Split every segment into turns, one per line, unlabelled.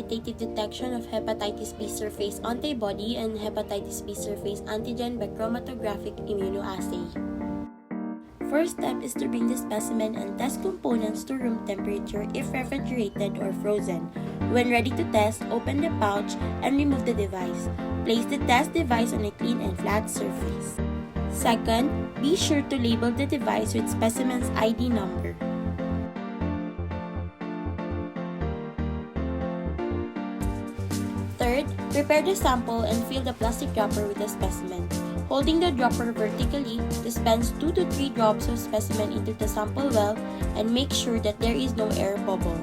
qualitative detection of hepatitis B surface antibody and hepatitis B surface antigen by chromatographic immunoassay. First step is to bring the specimen and test components to room temperature if refrigerated or frozen. When ready to test, open the pouch and remove the device. Place the test device on a clean and flat surface. Second, be sure to label the device with specimen's ID number. Third, prepare the sample and fill the plastic dropper with the specimen. Holding the dropper vertically, dispense 2 to 3 drops of specimen into the sample well and make sure that there is no air bubble.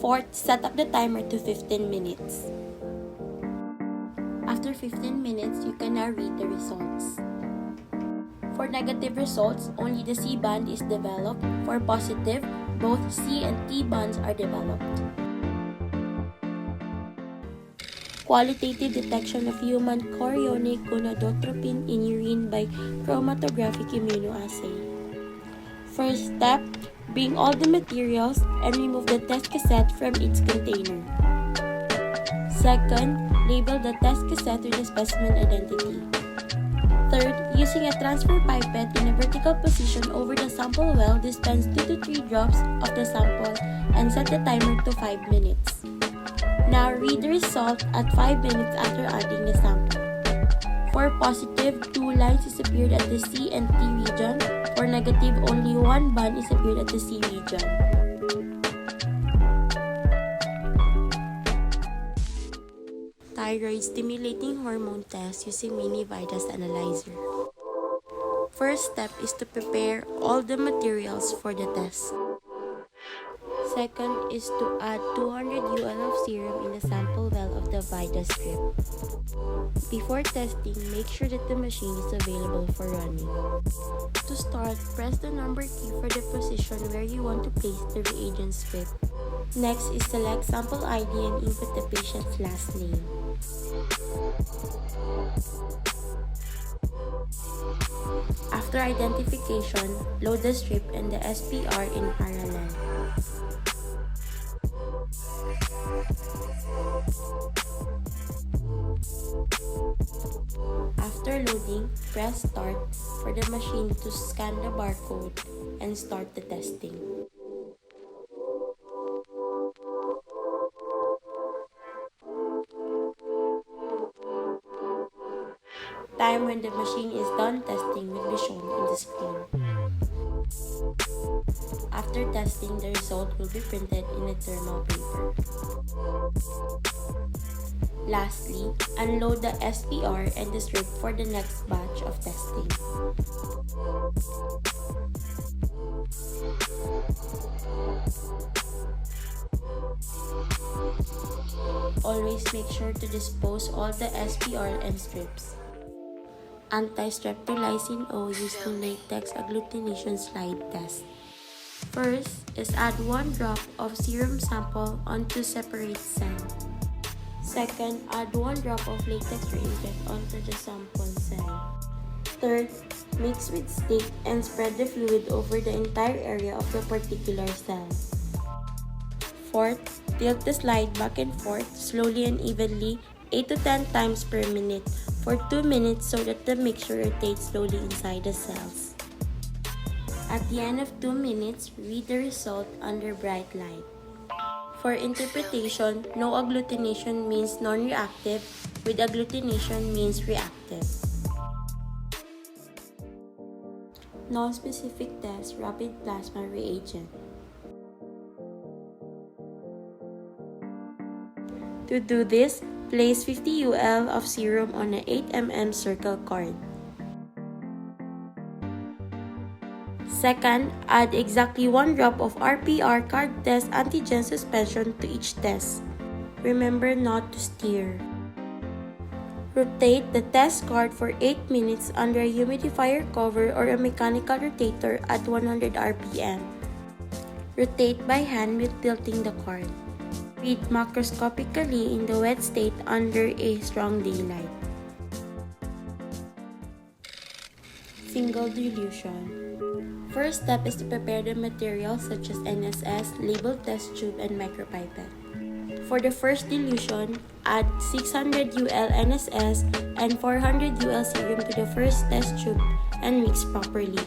Fourth, set up the timer to 15 minutes. After 15 minutes, you can now read the results. For negative results, only the C band is developed. For positive, both C and T bands are developed. Qualitative detection of human chorionic gonadotropin in urine by chromatographic immunoassay. First step, bring all the materials and remove the test cassette from its container. Second, label the test cassette with the specimen identity. Third, using a transfer pipette in a vertical position over the sample well, dispense 2 to 3 drops of the sample and set the timer to 5 minutes. Now read the result at 5 minutes after adding the sample. For positive, 2 lines is appeared at the C and T region. For negative, only 1 band is appeared at the C region. Thyroid stimulating hormone test using mini Faijah analyzer. First step is to prepare all the materials for the test. Second is to add 200 UL of serum in the sample well of the Faijah strip. Before testing, make sure that the machine is available for running. To start, press the number key for the position where you want to place the reagent strip. Next is select sample ID and input the patient's last name. After identification, load the strip and the SPR in parallel. After loading, press start for the machine to scan the barcode and start the testing. Time when the machine is done testing will be shown in the screen. After testing, the result will be printed in a thermal paper. Lastly, unload the SPR and the strip for the next batch of testing. Always make sure to dispose all the SPR and strips. Anti-streptomycin O using latex agglutination slide test. First is add 1 drop of serum sample onto separate cell. Second, add 1 drop of latex reagent onto the sample cell. Third, mix with stick and spread the fluid over the entire area of the particular cell. Fourth, tilt the slide back and forth slowly and evenly 8 to 10 times per minute for 2 minutes so that the mixture rotates slowly inside the cells. At the end of 2 minutes, read the result under bright light. For interpretation, no agglutination means non-reactive, with agglutination means reactive. Non-specific test, rapid plasma reagent. To do this, place 50 UL of serum on an 8 mm circle card. Second, add exactly 1 drop of RPR card test antigen suspension to each test. Remember not to stir. Rotate the test card for 8 minutes under a humidifier cover or a mechanical rotator at 100 RPM. Rotate by hand with tilting the card. Read macroscopically in the wet state under a strong daylight. single dilution. First step is to prepare the materials such as NSS, labeled test tube, and micropipette. For the first dilution, add 600 UL NSS and 400 UL serum to the first test tube and mix properly.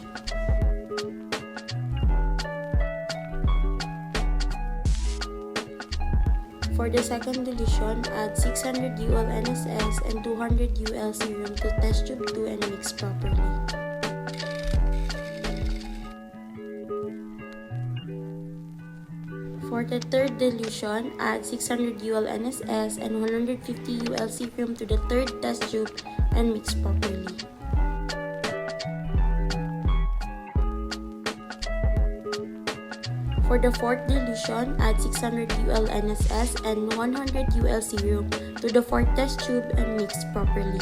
For the second dilution, add 600 UL NSS and 200 UL serum to test tube 2 and mix properly. For the third dilution, add 600 UL NSS and 150 UL serum to the third test tube and mix properly. For the fourth dilution, add 600 UL NSS and 100 UL serum to the fourth test tube and mix properly.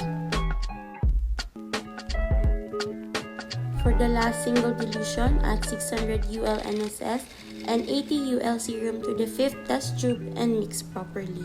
For the last single dilution, add 600 UL NSS and 80 UL serum to the fifth test tube and mix properly.